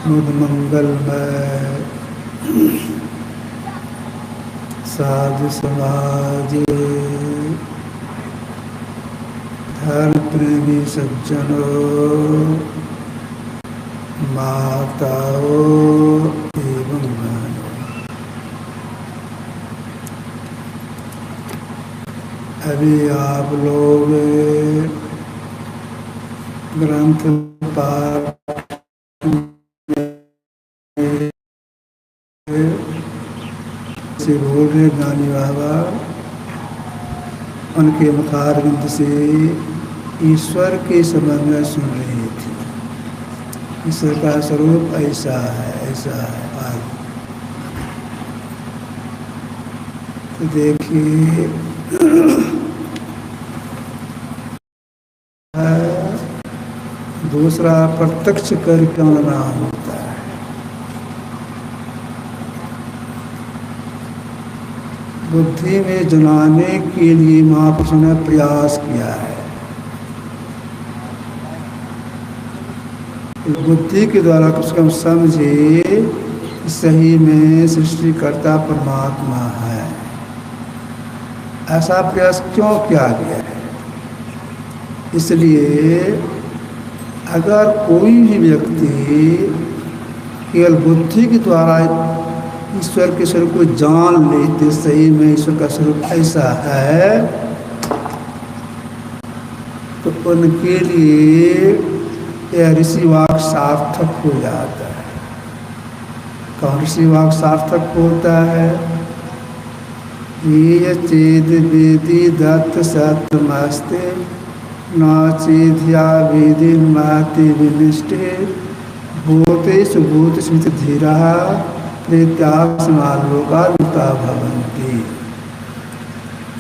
मुद मंगलमय साधु समाज धर्म प्रेमी सज्जनों माताओं एवं बहनों, अभी आप लोग ग्रंथ पाठ से बोल रहे ज्ञानी बाबा, उनके मुखारविंद से ईश्वर के संबंध में सुन रही थी। ईश्वर का स्वरूप ऐसा है, ऐसा है। आगे तो देखिए, दूसरा प्रत्यक्ष कर क्यों ना होता है। बुद्धि में जनाने के लिए महापुरुष ने प्रयास किया है। बुद्धि के द्वारा कुछ कम समझे सही में सृष्टिकर्ता परमात्मा है, ऐसा प्रयास क्यों किया गया है। इसलिए अगर कोई भी व्यक्ति केवल बुद्धि के द्वारा ईश्वर के स्वरूप को जान लेते सही में ईश्वर का स्वरूप ऐसा है, तो उनके लिए यह ऋषि वाक्य सार्थक हो जाता है। कौन ऋषि वाक्य सार्थक होता है। ये चेद वेदी दत्त सत्यमस्ते न चेध्या वेदी महति विनिष्टे भूते सुभूत स्मृति धीरा प्रेत्यासमालोका भवन्ति।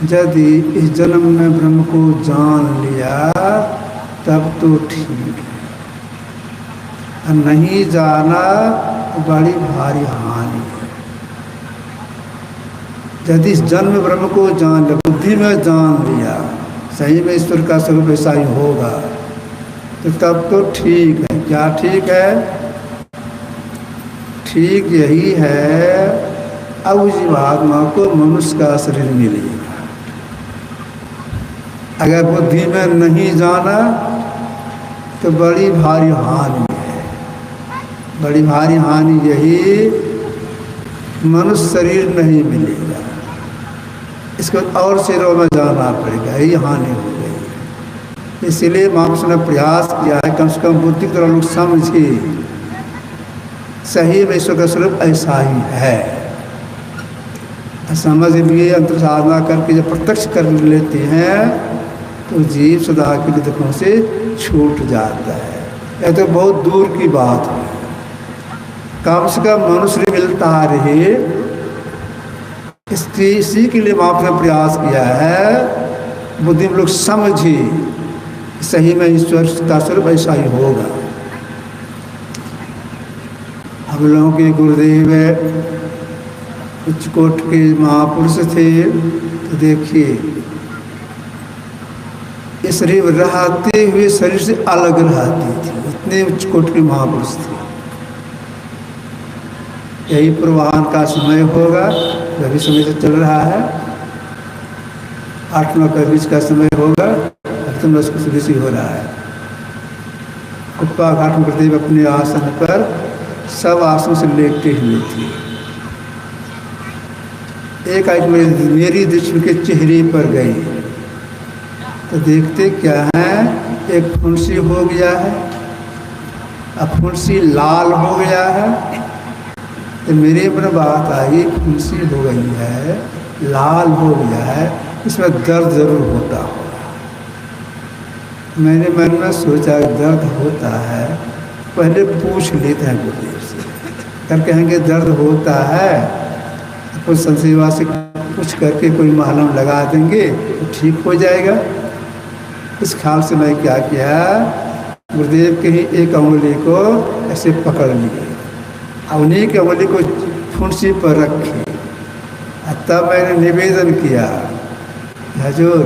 यदि इस जन्म में ब्रह्म को जान लिया तब तो ठीक है, और नहीं जाना तो बड़ी भारी हानि है। यदि इस जन्म में ब्रह्म को जान लिया, बुद्धि में जान लिया सही में ईश्वर का स्वरूप ऐसा ही होगा, तो तब तो ठीक है। क्या ठीक है। ठीक यही है, अब उस जीवात्मा को मनुष्य का शरीर मिलेगा। अगर बुद्धि में नहीं जाना तो बड़ी भारी हानि है। बड़ी भारी हानि यही, मनुष्य शरीर नहीं मिलेगा, इसको और शरीरों में जाना पड़ेगा, यही हानि हो गई। इसलिए महापुरुष ने प्रयास किया है कम से कम बुद्धि की तरह लोग समझे सही में ईश्वर का स्वरूप ऐसा ही है। समझ लिए अंतर साधना करके जब प्रत्यक्ष कर लेते हैं तो जीव सदा के लिए दुखों से छूट जाता है। यह तो बहुत दूर की बात है, कम से कम मनुष्य मिलता रहे, इसी के लिए महापुरुष ने प्रयास किया है। बुद्धि में लोग समझे सही में ईश्वर का स्वरूप ऐसा ही होगा। हम लोगों के गुरुदेव उच्चकोट के महापुरुष थे, तो देखिए ये शरीर रहते हुए शरीर से अलग रहती थी, इतने उच्चकोट के महापुरुष थे। यही पूर्वाह्न का समय होगा, अभी समय से चल रहा है, 8-9 के बीच का समय होगा, अब तो 10 को बीच हो रहा है। कुप्पा घाट में गुरुदेव अपने आसन पर सब आसन से लेटे हुए थे। एक आइट मेरी दृष्टि उनके चेहरे पर गई, तो देखते क्या है, एक फुंसी हो गया है, अब फुंसी लाल हो गया है। तो मेरे मन बात आई, फुंसी हो गई है, लाल हो गया है, इसमें दर्द जरूर होता होगा। मैंने मन में सोचा दर्द होता है, पहले पूछ लेते हैं गुरुदेव से, कर कहेंगे दर्द होता है, कुछ संसेवा से पूछ करके कोई महलम लगा देंगे तो ठीक हो जाएगा। इस ख्याल से मैं क्या किया, गुरुदेव के ही एक अंगुली को ऐसे पकड़ लिए, उन्हीं की अंगुली को फुंसी पर रखी, तब मैंने निवेदन किया, हजूर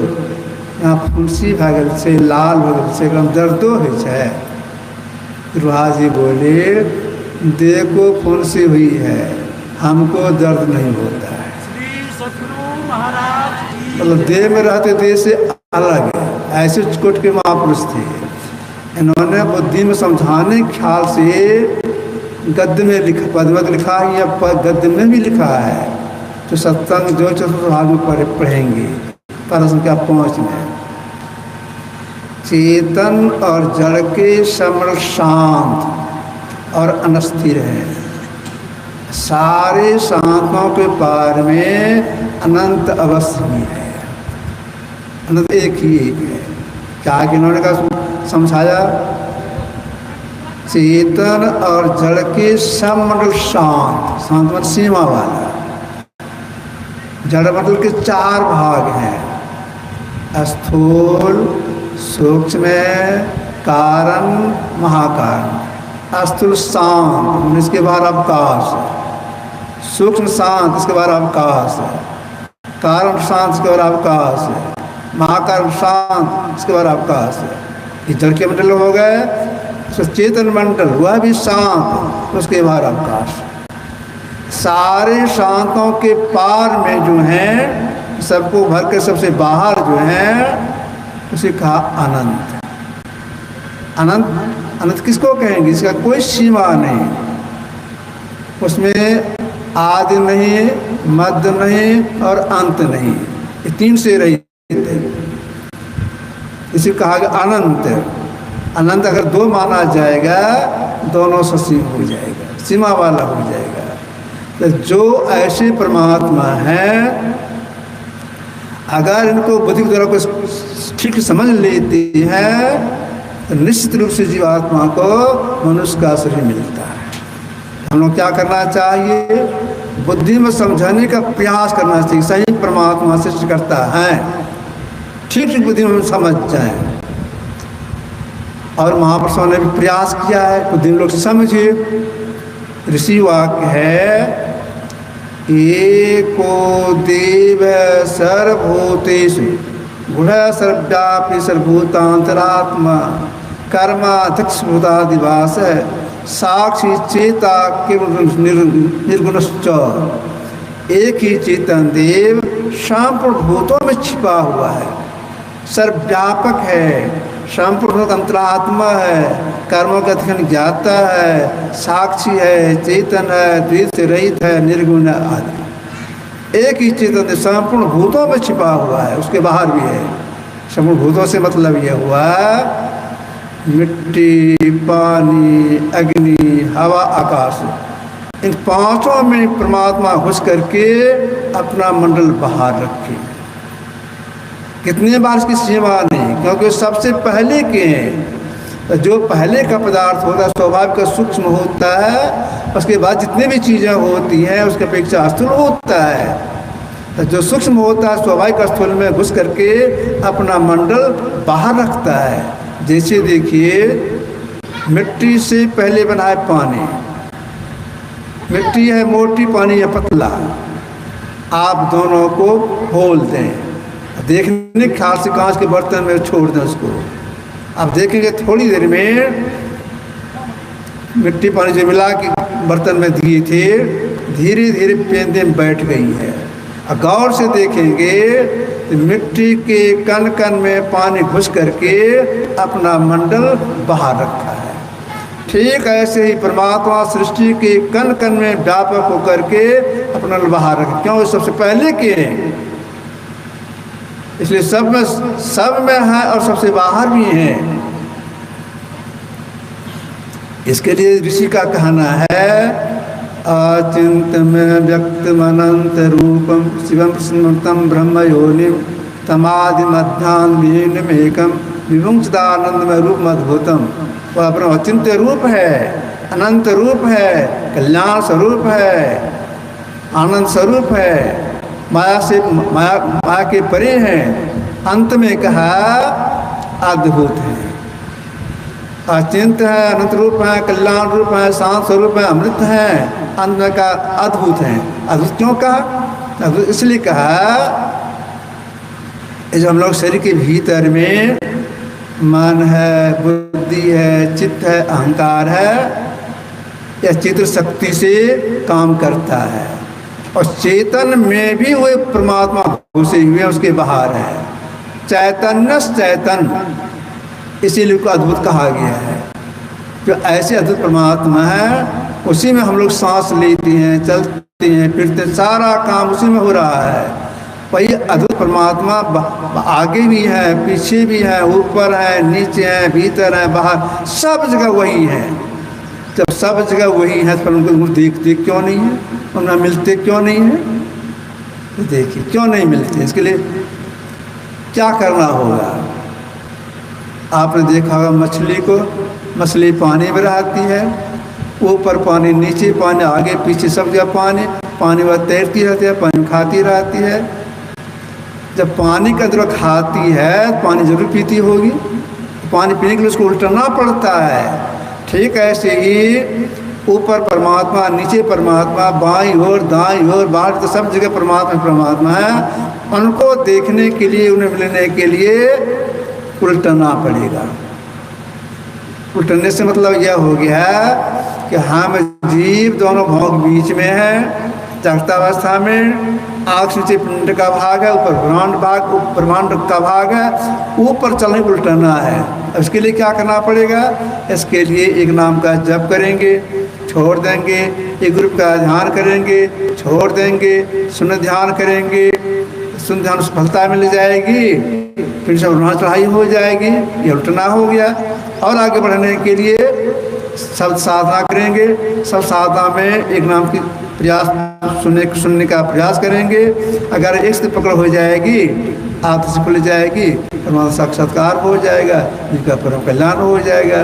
यहाँ फुंसी भागल से लाल भगल से एकदम दर्दो है। गुरुहा जी बोले देह को फुंसी हुई है, हमको दर्द नहीं होता है। श्री सतगुरु महाराज की मतलब देह में रहते देह से अलग है, ऐसे चिकोट के महापुरुष थे। इन्होंने बुद्धि में समझाने के ख्याल से गद्य में लिखा, पद में लिखा है या गद्य में भी लिखा है। तो सत्संग जो चतुर्भाग में पढ़ेंगे पर संख्या 5 में, चेतन और जड़ के समर शांत और अनस्थिर है। सारे शांतों के पार में अनंत अवस्था में है। अनंत एक ही एक है। क्या कि इन्होंने कहा समझाया, चेतन और जड़ के समर शांत, शांत मतलब सीमा वाला। जड़ मतलब के 4 भाग हैं, स्थूल, सूक्ष्म, कारण, महाकारण। स्थूल शांत, इसके बाहर अवकाश। सूक्ष्म शांत, इसके बाहर अवकाश। कारण शांत, इसके बाहर अवकाश। महाकारण शांत, इसके बाहर अवकाश। ये जड़ के मंडल हो गए। चेतन मंडल वह भी शांत, उसके बाहर अवकाश। सारे शांतों के पार में जो है, सबको भर के सबसे बाहर जो है, उसे कहा अनंत। अनंत, अनंत किसको कहेंगे? इसका कोई सीमा नहीं, उसमें आदि नहीं, मध्य नहीं और अंत नहीं, ये 3 से रहित है। इसे कहा गया अनंत। अनंत अगर 2 माना जाएगा, दोनों ससीम हो जाएगा, सीमा वाला हो जाएगा। तो जो ऐसे परमात्मा हैं, अगर इनको बुद्धि के द्वारा को ठीक समझ लेते हैं तो निश्चित रूप से जीवात्मा को मनुष्य का शरीर मिलता है। हम लोग क्या करना चाहिए? बुद्धि में समझाने का प्रयास करना चाहिए। सही परमात्मा सृष्टि करता है, ठीक ठीक बुद्धि में समझ जाए। और महापुरुषों ने भी प्रयास किया है, बुद्धि में लोग समझे। ऋषि वाक्य है, एको देव सर्वभूतेषु गुण सर्वव्यापी सर्वभूतांतरात्मा कर्माध्यक्ष भूतादिवास साक्षी चेता निर्गुणश्च। एक ही चेतन देव संपूर्ण भूतों में छिपा हुआ है, सर्वव्यापक है, संपूर्ण अंतरात्मा है, कर्मों का अध्ययन ज्ञाता है, साक्षी है, चेतन है, द्वैत से रहित है, निर्गुण आदि। एक ही चेतन संपूर्ण भूतों में छिपा हुआ है, उसके बाहर भी है। संपूर्ण भूतों से मतलब यह हुआ मिट्टी, पानी, अग्नि, हवा, आकाश, इन 5 में परमात्मा घुस करके अपना मंडल बाहर रखे। कितने बार इसकी सीमा नहीं, क्योंकि सबसे पहले के हैं। तो जो पहले का पदार्थ होता है स्वाभाविक का सूक्ष्म होता है, उसके बाद जितनी भी चीज़ें होती हैं उसके अपेक्षा स्थूल होता है। तो जो सूक्ष्म होता है स्वाभाविक स्थूल में घुस करके अपना मंडल बाहर रखता है। जैसे देखिए, मिट्टी से पहले बना है पानी। मिट्टी है मोटी, पानी है पतला। आप दोनों को खोल दें, देखने के ख्याल से कांच के बर्तन में छोड़ दें उसको। आप देखेंगे थोड़ी देर में मिट्टी पानी जो मिला के बर्तन में दिए थे, धीरे धीरे पेंदे में बैठ गई है। और गौर से देखेंगे तो मिट्टी के कण कण में पानी घुस करके अपना मंडल बाहर रखा है। ठीक ऐसे ही परमात्मा सृष्टि के कण कण में व्यापक होकर के अपना बाहर रखा। क्यों? सबसे पहले के हैं, इसलिए सब में है और सबसे बाहर भी है। इसके लिए ऋषि का कहना है, अचिंत में व्यक्तमनंत रूपम शिवम स्मृतम ब्रह्म योनिम तमादि मध्यान्मेकम विमुक्तानंद में रूप अद्भुतम। वह अपना अचिंत्य रूप है, अनंत रूप है, कल्याण स्वरूप है, आनंद स्वरूप है, माया से माया के परे हैं। अंत में कहा अद्भुत है, अचिंत है, अनंत रूप है, कल्याण रूप है, शांत स्वरूप है, अमृत है। अंत में कहा अद्भुत है। अद्भुत क्यों कहा? अद्भुत इसलिए कहा, जो हम लोग शरीर के भीतर में मन है, बुद्धि है, चित्त है, अहंकार है, यह चित्र शक्ति से काम करता है। और चेतन में भी वो परमात्मा घुसे हुए उसके बाहर है। चैतन्य चैतन, इसीलिए उसको अद्भुत कहा गया है। जो ऐसे अद्भुत परमात्मा है, उसी में हम लोग सांस लेते हैं, चलते हैं, फिरते, सारा काम उसी में हो रहा है। वही अद्भुत परमात्मा आगे भी है, पीछे भी है, ऊपर है, नीचे है, भीतर है, बाहर, सब जगह वही है। जब सब जगह वही है तो उनको देखते क्यों नहीं है, उन्हें मिलते क्यों नहीं है? तो देखिए क्यों नहीं मिलते, इसके लिए क्या करना होगा। आपने देखा होगा मछली को, मछली पानी में रहती है, ऊपर पानी, नीचे पानी, आगे पीछे सब जगह पानी, पानी वह तैरती रहती है, पानी खाती रहती है। जब पानी का अंदर खाती है पानी जरूर पीती होगी, पानी पीने के लिए उसको उल्टना पड़ता है। ठीक ऐसे ही ऊपर परमात्मा, नीचे परमात्मा, बाईं ओर दाईं ओर बाहर, तो सब जगह परमात्मा परमात्मा है। उनको देखने के लिए, उन्हें मिलने के लिए उल्टना पड़ेगा। उल्टने से मतलब यह हो गया कि हम जीव दोनों भाग बीच में है। जागृतावस्था में आँख नीचे पिंड का भाग है, ऊपर ब्रह्मांड का भाग है, ऊपर चलने उल्टना है। इसके लिए क्या करना पड़ेगा? इसके लिए एक नाम का जप करेंगे, छोड़ देंगे, एक ग्रुप का ध्यान करेंगे, छोड़ देंगे, सुन ध्यान करेंगे, सुन ध्यान सफलता मिल जाएगी, फिर से ब्रह्मांड चढ़ाई हो जाएगी। ये उल्टना हो गया। और आगे बढ़ने के लिए सब साधना करेंगे, सब साधना में एक नाम की प्रयास सुनने का प्रयास करेंगे। अगर एक से पकड़ हो जाएगी, आत्म से खुल जाएगी, परमात्मा साक्षात्कार हो जाएगा, जिसका परम कल्याण हो जाएगा।